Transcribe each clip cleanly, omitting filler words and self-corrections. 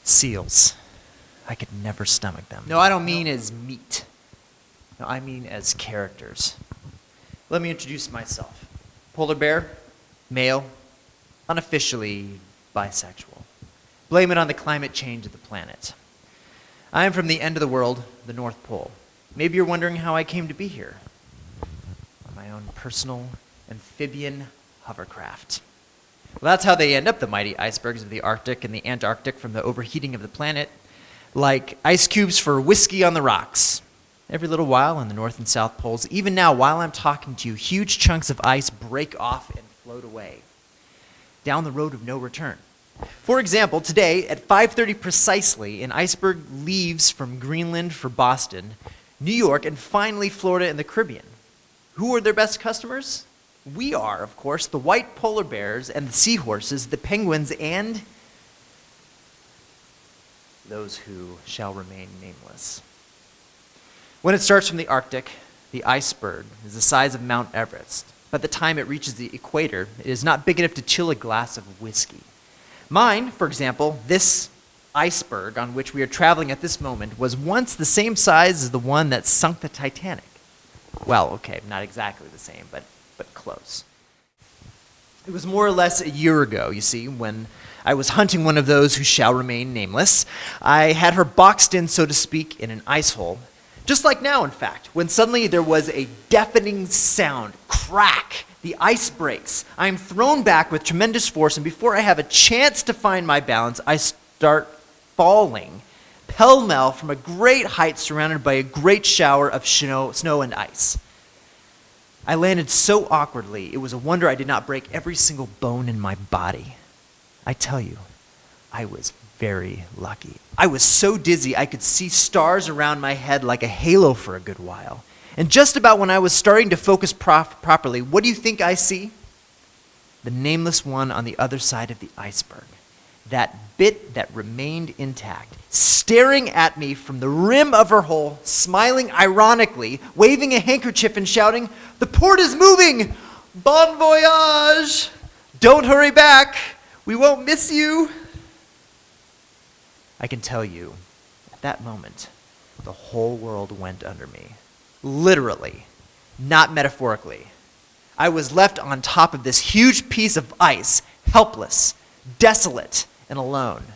Seals. I could never stomach them. No, I don't mean as meat. No, I mean as characters. Let me introduce myself. Polar bear, male, unofficially bisexual. Blame it on the climate change of the planet. I am from the end of the world, the North Pole. Maybe you're wondering how I came to be here. On my own personal amphibian hovercraft. Well, that's how they end up, the mighty icebergs of the Arctic and the Antarctic, from the overheating of the planet, like ice cubes for whiskey on the rocks. Every little while in the North and South Poles, even now while I'm talking to you, huge chunks of ice break off and float away, down the road of no return. For example, today at 5:30 precisely, an iceberg leaves from Greenland for Boston, New York, and finally Florida and the Caribbean. Who are their best customers? We are, of course, the white polar bears and the seahorses, the penguins, and those who shall remain nameless. When it starts from the Arctic, the iceberg is the size of Mount Everest. By the time it reaches the equator, it is not big enough to chill a glass of whiskey. Mine, for example, this iceberg on which we are traveling at this moment, was once the same size as the one that sunk the Titanic. Well, okay, not exactly the same, but close. It was more or less a year ago, you see, when I was hunting one of those who shall remain nameless. I had her boxed in, so to speak, in an ice hole. Just like now, in fact, when suddenly there was a deafening sound, crack, the ice breaks. I am thrown back with tremendous force, and before I have a chance to find my balance, I start falling, pell-mell from a great height surrounded by a great shower of snow and ice. I landed so awkwardly, it was a wonder I did not break every single bone in my body. I tell you, I was very lucky. I was so dizzy I could see stars around my head like a halo for a good while. And just about when I was starting to focus properly, what do you think I see? The nameless one on the other side of the iceberg. That bit that remained intact, staring at me from the rim of her hole, smiling ironically, waving a handkerchief and shouting, "The port is moving! Bon voyage! Don't hurry back! We won't miss you!" I can tell you, at that moment, the whole world went under me. Literally, not metaphorically. I was left on top of this huge piece of ice, helpless, desolate, and alone.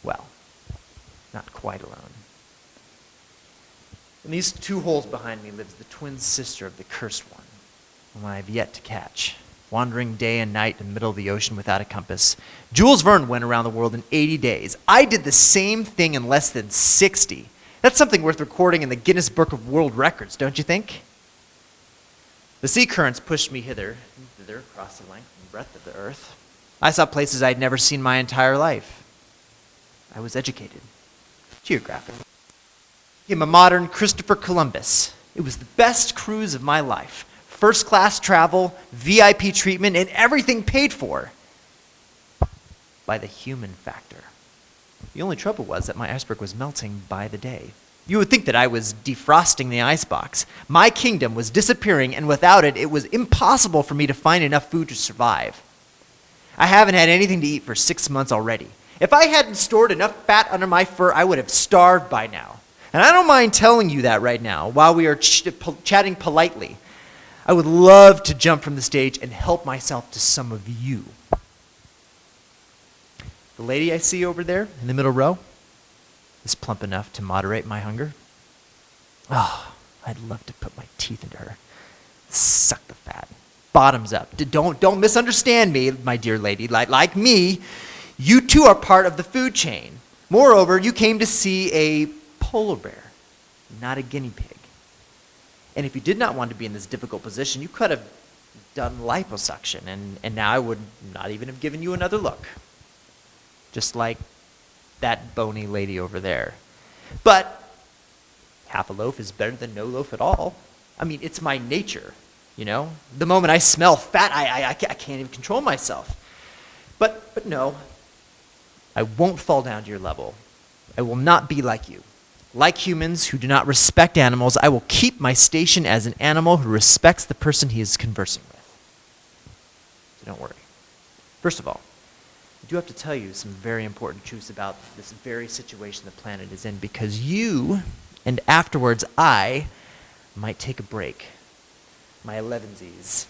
Well, not quite alone. In these two holes behind me lives the twin sister of the cursed one, whom I have yet to catch, wandering day and night in the middle of the ocean without a compass. Jules Verne went around the world in 80 days. I did the same thing in less than 60. That's something worth recording in the Guinness Book of World Records, don't you think? The sea currents pushed me hither and thither across the length and breadth of the earth. I saw places I'd never seen my entire life. I was educated, geographically. I became a modern Christopher Columbus. It was the best cruise of my life. First-class travel, VIP treatment, and everything paid for by the human factor. The only trouble was that my iceberg was melting by the day. You would think that I was defrosting the icebox. My kingdom was disappearing, and without it, it was impossible for me to find enough food to survive. I haven't had anything to eat for 6 months already. If I hadn't stored enough fat under my fur, I would have starved by now. And I don't mind telling you that right now, while we are chatting politely. I would love to jump from the stage and help myself to some of you. The lady I see over there in the middle row is plump enough to moderate my hunger. Oh, I'd love to put my teeth into her. Suck the fat. Bottoms up. Don't misunderstand me, my dear lady. Like me, you too are part of the food chain. Moreover, you came to see a polar bear, not a guinea pig. And if you did not want to be in this difficult position, you could have done liposuction, and now I would not even have given you another look. Just like that bony lady over there. But half a loaf is better than no loaf at all. I mean, it's my nature, you know? The moment I smell fat, I can't even control myself. But no, I won't fall down to your level. I will not be like you. Like humans who do not respect animals, I will keep my station as an animal who respects the person he is conversing with. So don't worry. First of all, do have to tell you some very important truths about this very situation the planet is in, because you, and afterwards I, might take a break. My 11sies.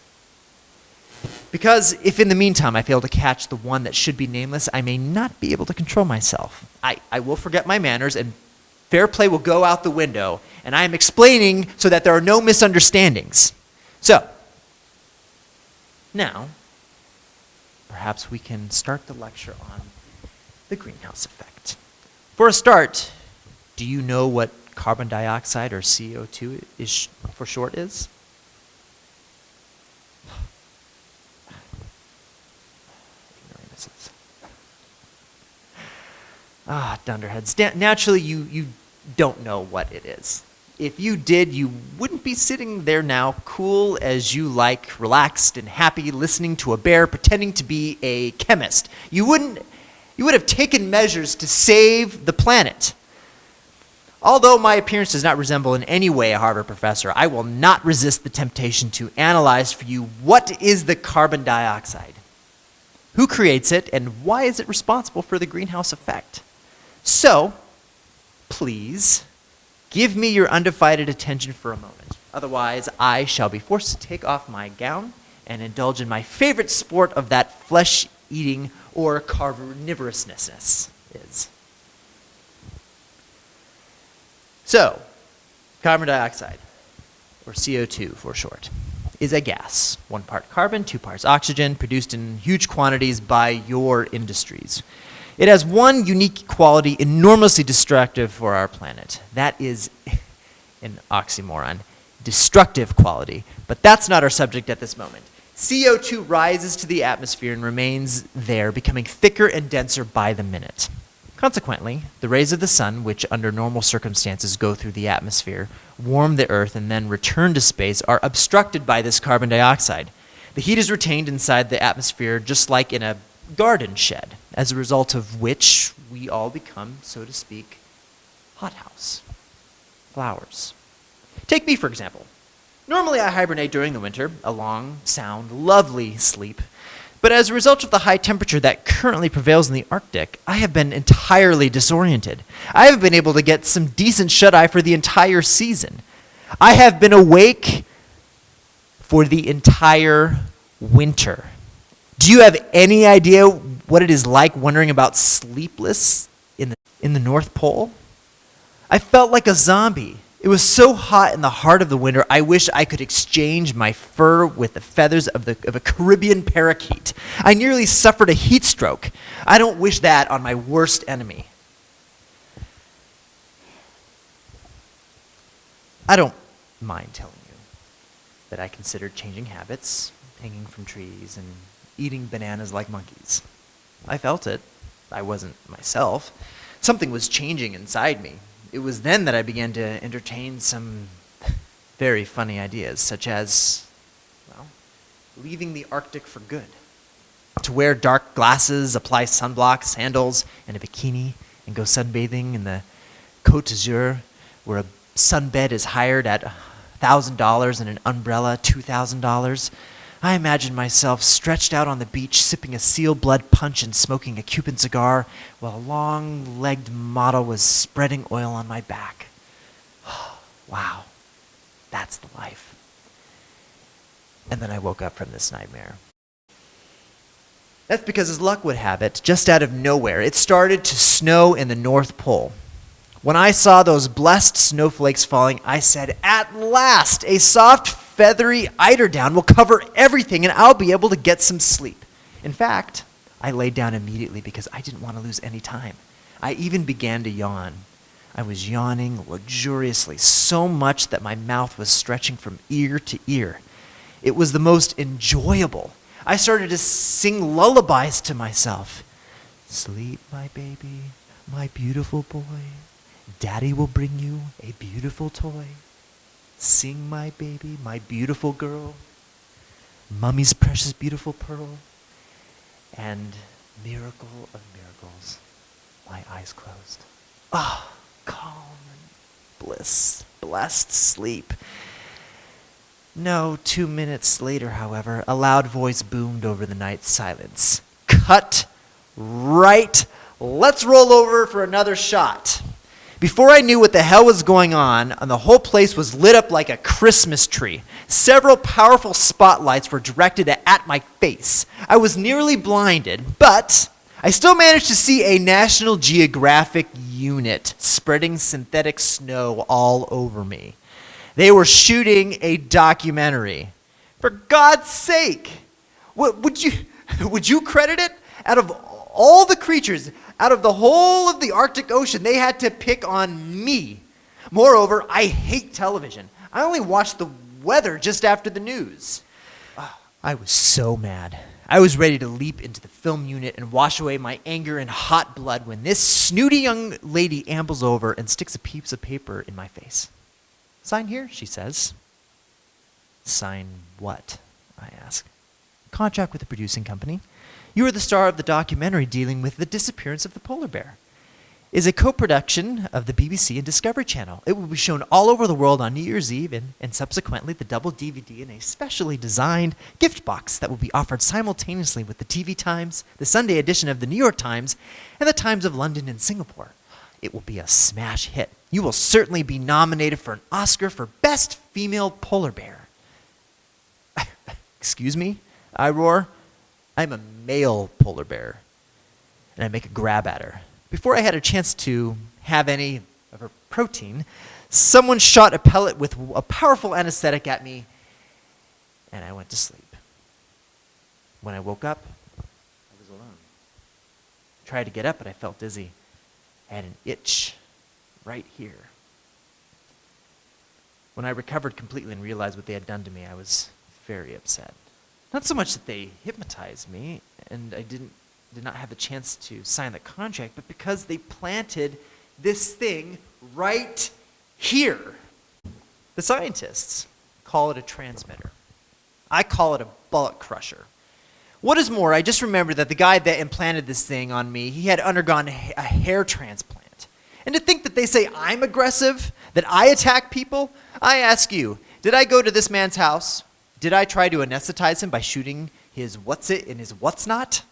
Because if in the meantime I fail to catch the one that should be nameless, I may not be able to control myself. I will forget my manners, and fair play will go out the window, and I am explaining so that there are no misunderstandings. So, now, perhaps we can start the lecture on the greenhouse effect. For a start, do you know what carbon dioxide, or CO2 is for short, is? Ignoramuses. Dunderheads. Naturally, you don't know what it is. If you did, you wouldn't be sitting there now, cool as you like, relaxed and happy, listening to a bear pretending to be a chemist. You would have taken measures to save the planet. Although my appearance does not resemble in any way a Harvard professor, I will not resist the temptation to analyze for you what is the carbon dioxide, who creates it, and why is it responsible for the greenhouse effect. So, please, give me your undivided attention for a moment. Otherwise, I shall be forced to take off my gown and indulge in my favorite sport of that flesh-eating or carnivorousness is. So, carbon dioxide, or CO2 for short, is a gas. 1 part carbon, 2 parts oxygen, produced in huge quantities by your industries. It has one unique quality enormously destructive for our planet. That is an oxymoron. Destructive quality. But that's not our subject at this moment. CO2 rises to the atmosphere and remains there, becoming thicker and denser by the minute. Consequently, the rays of the sun, which under normal circumstances go through the atmosphere, warm the earth, and then return to space, are obstructed by this carbon dioxide. The heat is retained inside the atmosphere just like in a garden shed, as a result of which we all become, so to speak, hothouse flowers. Take me, for example. Normally I hibernate during the winter, a long, sound, lovely sleep. But as a result of the high temperature that currently prevails in the Arctic, I have been entirely disoriented. I haven't been able to get some decent shut-eye for the entire season. I have been awake for the entire winter. Do you have any idea what it is like wondering about sleepless in the North Pole? I felt like a zombie. It was so hot in the heart of the winter, I wish I could exchange my fur with the feathers of a Caribbean parakeet. I nearly suffered a heat stroke. I don't wish that on my worst enemy. I don't mind telling you that I considered changing habits, hanging from trees, and eating bananas like monkeys. I felt it. I wasn't myself. Something was changing inside me. It was then that I began to entertain some very funny ideas, such as, well, leaving the Arctic for good. To wear dark glasses, apply sunblock, sandals, and a bikini, and go sunbathing in the Côte d'Azur, where a sunbed is hired at $1,000 and an umbrella $2,000. I imagined myself stretched out on the beach, sipping a seal blood punch and smoking a Cuban cigar, while a long-legged model was spreading oil on my back. Wow, that's the life. And then I woke up from this nightmare. That's because, as luck would have it, just out of nowhere, it started to snow in the North Pole. When I saw those blessed snowflakes falling, I said, "At last, a soft, feathery eiderdown will cover everything and I'll be able to get some sleep." In fact, I laid down immediately because I didn't want to lose any time. I even began to yawn. I was yawning luxuriously, so much that my mouth was stretching from ear to ear. It was the most enjoyable. I started to sing lullabies to myself. "Sleep, my baby, my beautiful boy. Daddy will bring you a beautiful toy. Sing, my baby, my beautiful girl. Mummy's precious beautiful pearl. And miracle of miracles, my eyes closed." Ah, calm and bliss, blessed sleep. No, 2 minutes later, however, a loud voice boomed over the night silence. "Cut Right. Let's roll over for another shot. Before I knew what the hell was going on, and the whole place was lit up like a Christmas tree. Several powerful spotlights were directed at my face. I was nearly blinded, but I still managed to see a National Geographic unit spreading synthetic snow all over me. They were shooting a documentary. For God's sake, would you credit it? Out of all the creatures, out of the whole of the Arctic Ocean, they had to pick on me. Moreover, I hate television. I only watch the weather just after the news. I was so mad. I was ready to leap into the film unit and wash away my anger in hot blood when this snooty young lady ambles over and sticks a piece of paper in my face. Sign here, she says. Sign what? I ask. Contract with the producing company. You are the star of the documentary dealing with the disappearance of the polar bear. It is a co-production of the BBC and Discovery Channel. It will be shown all over the world on New Year's Eve and subsequently the double DVD in a specially designed gift box that will be offered simultaneously with the TV Times, the Sunday edition of the New York Times, and the Times of London and Singapore. It will be a smash hit. You will certainly be nominated for an Oscar for Best Female Polar Bear. Excuse me? I roar. I'm a male polar bear. And I make a grab at her. Before I had a chance to have any of her protein, someone shot a pellet with a powerful anesthetic at me, and I went to sleep. When I woke up, I was alone. I tried to get up, but I felt dizzy. I had an itch right here. When I recovered completely and realized what they had done to me, I was very upset. Not so much that they hypnotized me, and I did not have the chance to sign the contract, but because they planted this thing right here. The scientists call it a transmitter. I call it a bullet crusher. What is more, I just remembered that the guy that implanted this thing on me, he had undergone a hair transplant. And to think that they say I'm aggressive, that I attack people, I ask you, did I go to this man's house? Did I try to anesthetize him by shooting his what's-it and his what's-not?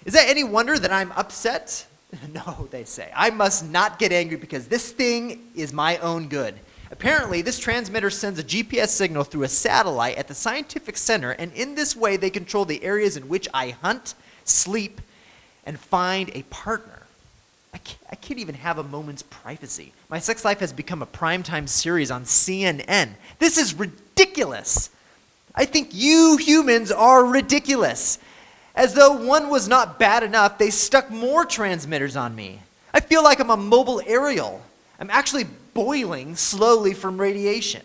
Is that any wonder that I'm upset? No, they say. I must not get angry because this thing is my own good. Apparently, this transmitter sends a GPS signal through a satellite at the scientific center, and in this way, they control the areas in which I hunt, sleep, and find a partner. I can't even have a moment's privacy. My sex life has become a primetime series on CNN. This is ridiculous. I think you humans are ridiculous. As though one was not bad enough, they stuck more transmitters on me. I feel like I'm a mobile aerial. I'm actually boiling slowly from radiation.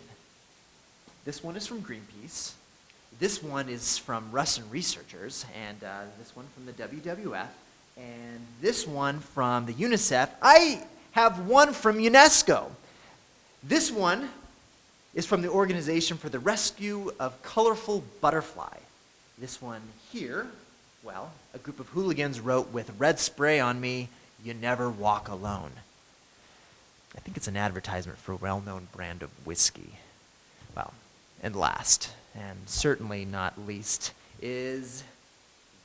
This one is from Greenpeace. This one is from Russian researchers, and this one from the WWF, and this one from the UNICEF. I have one from UNESCO. This one is from the Organization for the Rescue of Colorful Butterfly. This one here, well, a group of hooligans wrote with red spray on me, "You never walk alone." I think it's an advertisement for a well-known brand of whiskey. Well, and last, and certainly not least, is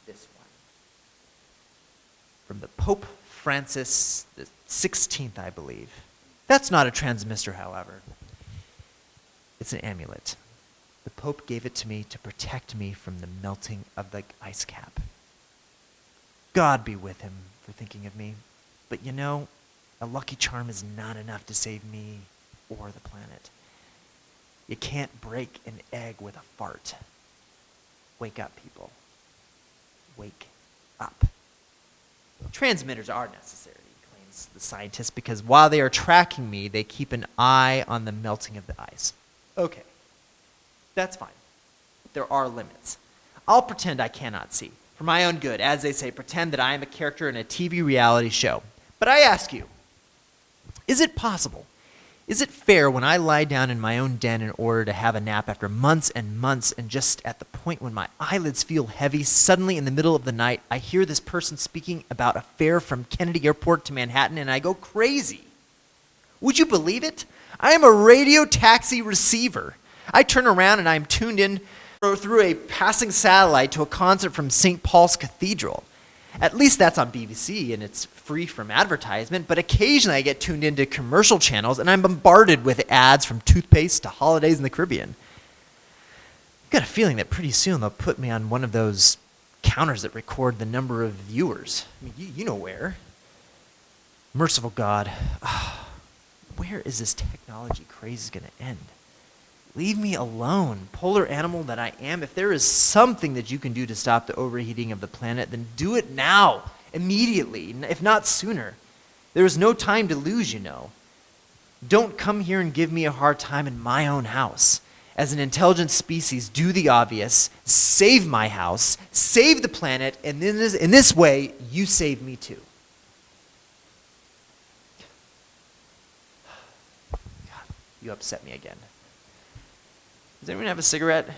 this one. From the Pope Francis the 16th, I believe. That's not a transmitter, however. It's an amulet. The Pope gave it to me to protect me from the melting of the ice cap. God be with him for thinking of me. But you know, a lucky charm is not enough to save me or the planet. You can't break an egg with a fart. Wake up, people. Wake up. Transmitters are necessary, claims the scientist, because while they are tracking me, they keep an eye on the melting of the ice. Okay, that's fine. There are limits. I'll pretend I cannot see. For my own good, as they say, pretend that I am a character in a TV reality show. But I ask you, is it possible? Is it fair when I lie down in my own den in order to have a nap after months and months, and just at the point when my eyelids feel heavy, suddenly in the middle of the night, I hear this person speaking about a fare from Kennedy Airport to Manhattan, and I go crazy? Would you believe it? I am a radio taxi receiver. I turn around and I am tuned in through a passing satellite to a concert from St. Paul's Cathedral. At least that's on BBC and it's free from advertisement, but occasionally I get tuned into commercial channels and I'm bombarded with ads from toothpaste to holidays in the Caribbean. I've got a feeling that pretty soon they'll put me on one of those counters that record the number of viewers. I mean, you know where. Merciful God, where is this technology craze going to end? Leave me alone, polar animal that I am. If there is something that you can do to stop the overheating of the planet, then do it now, immediately, if not sooner. There is no time to lose, you know. Don't come here and give me a hard time in my own house. As an intelligent species, do the obvious, save my house, save the planet, and in this way, you save me too. God, you upset me again. Does anyone have a cigarette?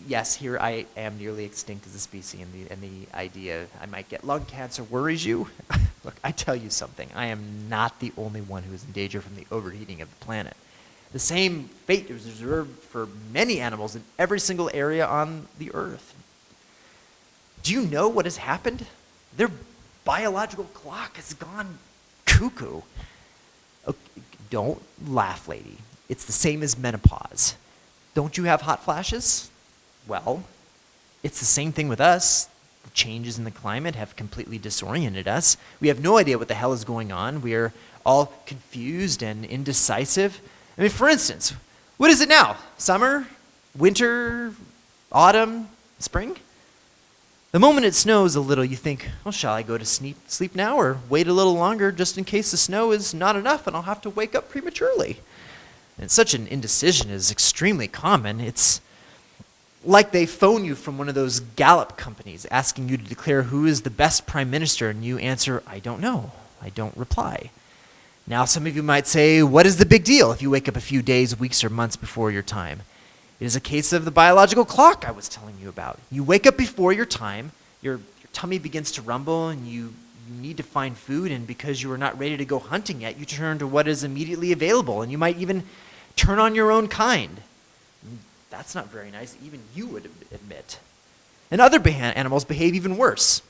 Yes, here I am nearly extinct as a species, and the idea I might get lung cancer worries you? Look, I tell you something. I am not the only one who is in danger from the overheating of the planet. The same fate is reserved for many animals in every single area on the Earth. Do you know what has happened? Their biological clock has gone cuckoo. Okay, don't laugh, lady. It's the same as menopause. Don't you have hot flashes? Well, it's the same thing with us. The changes in the climate have completely disoriented us. We have no idea what the hell is going on. We are all confused and indecisive. I mean, for instance, what is it now? Summer? Winter? Autumn? Spring? The moment it snows a little, you think, well, shall I go to sleep now or wait a little longer just in case the snow is not enough and I'll have to wake up prematurely? And such an indecision is extremely common. It's like they phone you from one of those Gallup companies asking you to declare who is the best prime minister, and you answer, I don't know. I don't reply. Now, some of you might say, what is the big deal if you wake up a few days, weeks, or months before your time? It is a case of the biological clock I was telling you about. You wake up before your time, your tummy begins to rumble, and you need to find food, and because you are not ready to go hunting yet, you turn to what is immediately available, and you might even turn on your own kind. That's not very nice, even you would admit. And other animals behave even worse.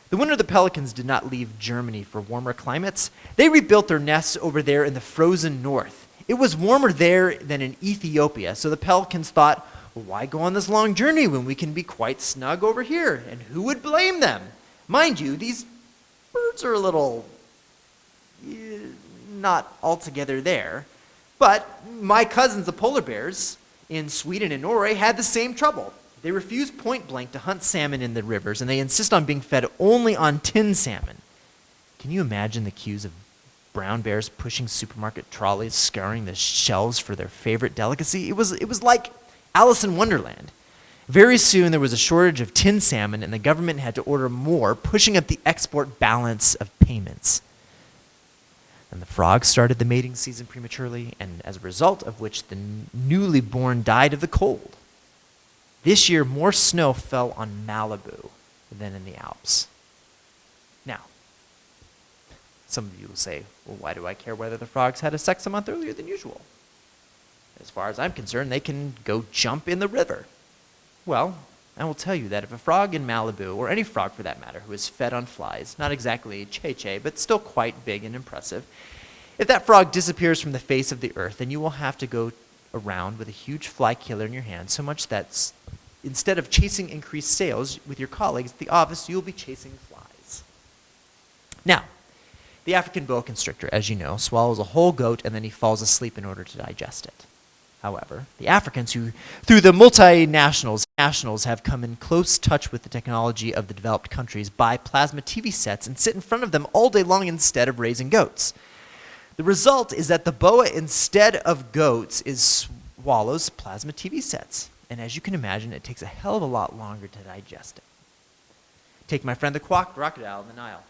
The winter the pelicans did not leave Germany for warmer climates. They rebuilt their nests over there in the frozen north. It was warmer there than in Ethiopia, so the pelicans thought, well, why go on this long journey when we can be quite snug over here? And who would blame them? Mind you, these birds are a little not altogether there. But my cousins, the polar bears, in Sweden and Norway, had the same trouble. They refuse point blank to hunt salmon in the rivers, and they insist on being fed only on tinned salmon. Can you imagine the queues of brown bears pushing supermarket trolleys, scouring the shelves for their favorite delicacy? It was like Alice in Wonderland. Very soon there was a shortage of tinned salmon, and the government had to order more, pushing up the export balance of payments. And the frogs started the mating season prematurely, and as a result of which the newly born died of the cold. This year, more snow fell on Malibu than in the Alps. Now, some of you will say, well, why do I care whether the frogs had a sex a month earlier than usual? As far as I'm concerned, they can go jump in the river. Well, I will tell you that if a frog in Malibu, or any frog for that matter, who is fed on flies, not exactly chay-chay, but still quite big and impressive, if that frog disappears from the face of the earth, then you will have to go around with a huge fly killer in your hand, so much that instead of chasing increased sales with your colleagues at the office, you'll be chasing flies. Now, the African boa constrictor, as you know, swallows a whole goat and then he falls asleep in order to digest it. However, the Africans who, through the multinationals, have come in close touch with the technology of the developed countries, buy plasma TV sets and sit in front of them all day long instead of raising goats. The result is that the boa, instead of goats, swallows plasma TV sets. And as you can imagine, it takes a hell of a lot longer to digest it. Take my friend the crocodile in the Nile.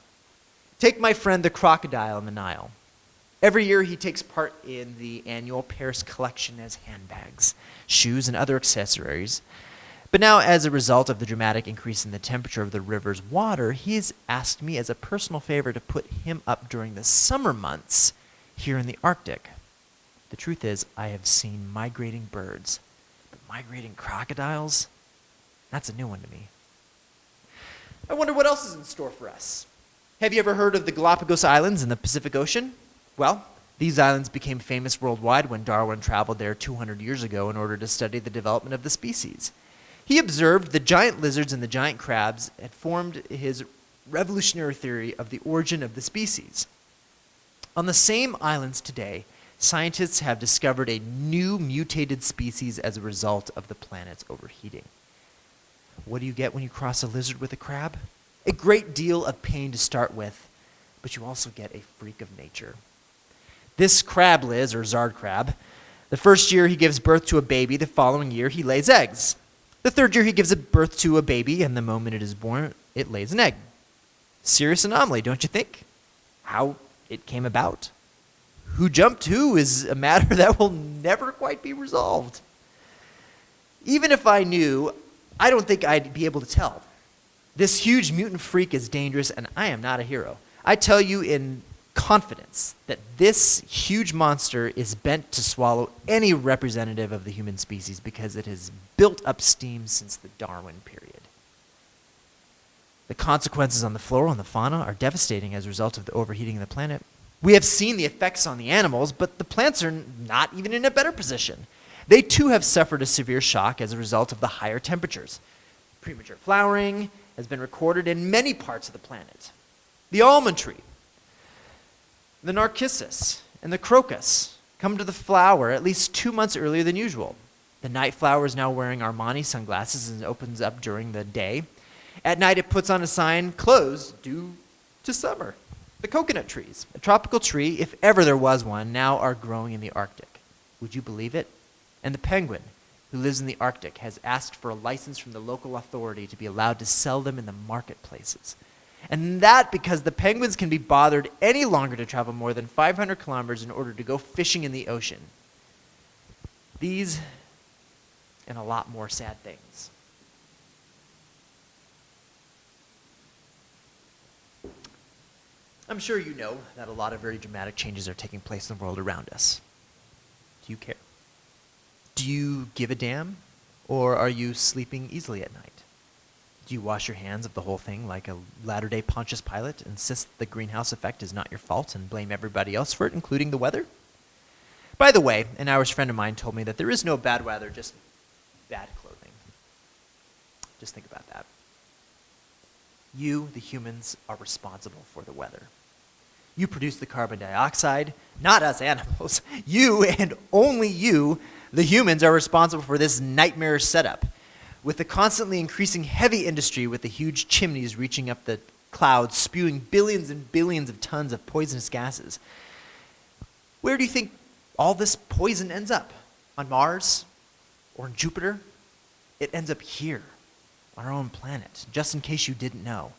Take my friend the crocodile in the Nile. Every year he takes part in the annual Paris collection as handbags, shoes, and other accessories. But now, as a result of the dramatic increase in the temperature of the river's water, he has asked me as a personal favor to put him up during the summer months here in the Arctic. The truth is, I have seen migrating birds, but migrating crocodiles? That's a new one to me. I wonder what else is in store for us. Have you ever heard of the Galapagos Islands in the Pacific Ocean? Well, these islands became famous worldwide when Darwin traveled there 200 years ago in order to study the development of the species. He observed the giant lizards and the giant crabs had formed his revolutionary theory of the origin of the species. On the same islands today, scientists have discovered a new mutated species as a result of the planet's overheating. What do you get when you cross a lizard with a crab? A great deal of pain to start with, but you also get a freak of nature. This crab liz, or zard crab, the first year he gives birth to a baby, the following year he lays eggs. The third year he gives birth to a baby, and the moment it is born, it lays an egg. Serious anomaly, don't you think? How it came about? Who jumped who is a matter that will never quite be resolved. Even if I knew, I don't think I'd be able to tell. This huge mutant freak is dangerous, and I am not a hero. I tell you in confidence that this huge monster is bent to swallow any representative of the human species because it has built up steam since the Darwin period. The consequences on the flora and the fauna are devastating as a result of the overheating of the planet. We have seen the effects on the animals, but the plants are not even in a better position. They too have suffered a severe shock as a result of the higher temperatures. Premature flowering has been recorded in many parts of the planet. The almond tree, the narcissus, and the crocus come to the flower at least 2 months earlier than usual. The night flower is now wearing Armani sunglasses and opens up during the day. At night it puts on a sign, closed due to summer. The coconut trees, a tropical tree, if ever there was one, now are growing in the Arctic. Would you believe it? And the penguin, who lives in the Arctic, has asked for a license from the local authority to be allowed to sell them in the marketplaces. And that because the penguins can be bothered any longer to travel more than 500 kilometers in order to go fishing in the ocean. These and a lot more sad things. I'm sure you know that a lot of very dramatic changes are taking place in the world around us. Do you care? Do you give a damn? Or are you sleeping easily at night? Do you wash your hands of the whole thing like a latter-day Pontius Pilate, insist the greenhouse effect is not your fault, and blame everybody else for it, including the weather? By the way, an Irish friend of mine told me that there is no bad weather, just bad clothing. Just think about that. You, the humans, are responsible for the weather. You produce the carbon dioxide, not us animals. You, and only you, the humans, are responsible for this nightmare setup. With the constantly increasing heavy industry with the huge chimneys reaching up the clouds, spewing billions and billions of tons of poisonous gases. Where do you think all this poison ends up? On Mars? Or on Jupiter? It ends up here, on our own planet, just in case you didn't know.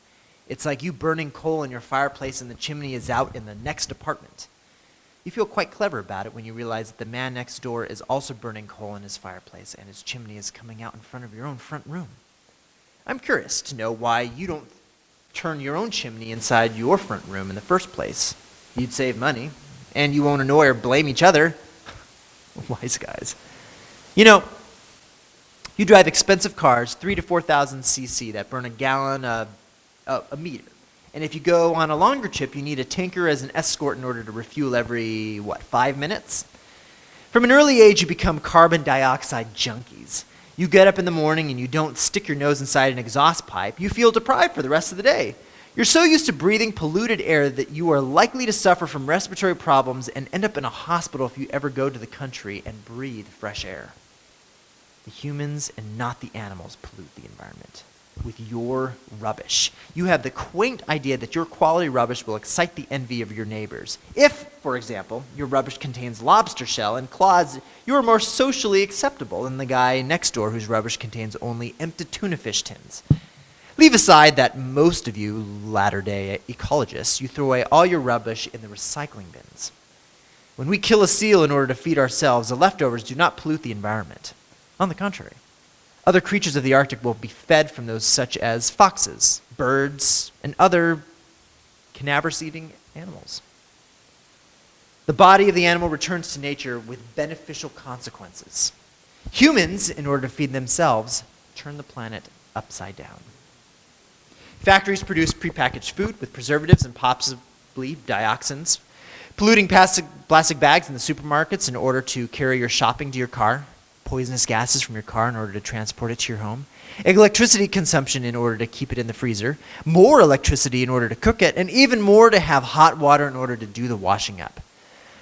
It's like you burning coal in your fireplace and the chimney is out in the next apartment. You feel quite clever about it when you realize that the man next door is also burning coal in his fireplace and his chimney is coming out in front of your own front room. I'm curious to know why you don't turn your own chimney inside your front room in the first place. You'd save money, and you won't annoy or blame each other. Wise guys. You know, you drive expensive cars, 3,000 to 4,000 cc, that burn a gallon a meter. And if you go on a longer trip, you need a tanker as an escort in order to refuel every, 5 minutes? From an early age, you become carbon dioxide junkies. You get up in the morning and you don't stick your nose inside an exhaust pipe. You feel deprived for the rest of the day. You're so used to breathing polluted air that you are likely to suffer from respiratory problems and end up in a hospital if you ever go to the country and breathe fresh air. The humans and not the animals pollute the environment with your rubbish. You have the quaint idea that your quality rubbish will excite the envy of your neighbors. If, for example, your rubbish contains lobster shell and claws, you are more socially acceptable than the guy next door whose rubbish contains only empty tuna fish tins. Leave aside that most of you latter-day ecologists, you throw away all your rubbish in the recycling bins. When we kill a seal in order to feed ourselves, the leftovers do not pollute the environment. On the contrary, other creatures of the Arctic will be fed from those such as foxes, birds, and other cadaverous-eating animals. The body of the animal returns to nature with beneficial consequences. Humans, in order to feed themselves, turn the planet upside down. Factories produce prepackaged food with preservatives and possibly dioxins, polluting plastic bags in the supermarkets in order to carry your shopping to your car, poisonous gases from your car in order to transport it to your home, electricity consumption in order to keep it in the freezer, more electricity in order to cook it, and even more to have hot water in order to do the washing up.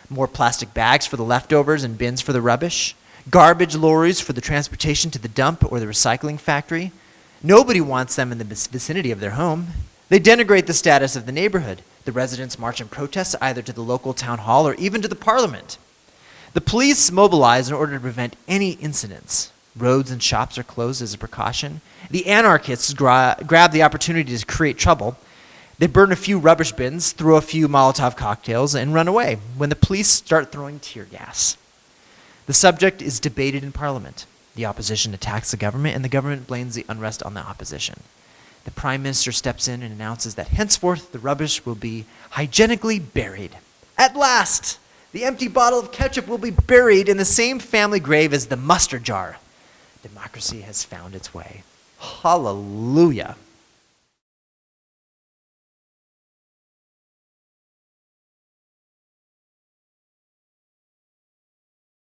More plastic bags for the leftovers and bins for the rubbish, garbage lorries for the transportation to the dump or the recycling factory. Nobody wants them in the vicinity of their home. They denigrate the status of the neighborhood. The residents march in protest either to the local town hall or even to the parliament. The police mobilize in order to prevent any incidents. Roads and shops are closed as a precaution. The anarchists grab the opportunity to create trouble. They burn a few rubbish bins, throw a few Molotov cocktails, and run away when the police start throwing tear gas. The subject is debated in Parliament. The opposition attacks the government, and the government blames the unrest on the opposition. The Prime Minister steps in and announces that henceforth the rubbish will be hygienically buried. At last, the empty bottle of ketchup will be buried in the same family grave as the mustard jar. Democracy has found its way. Hallelujah.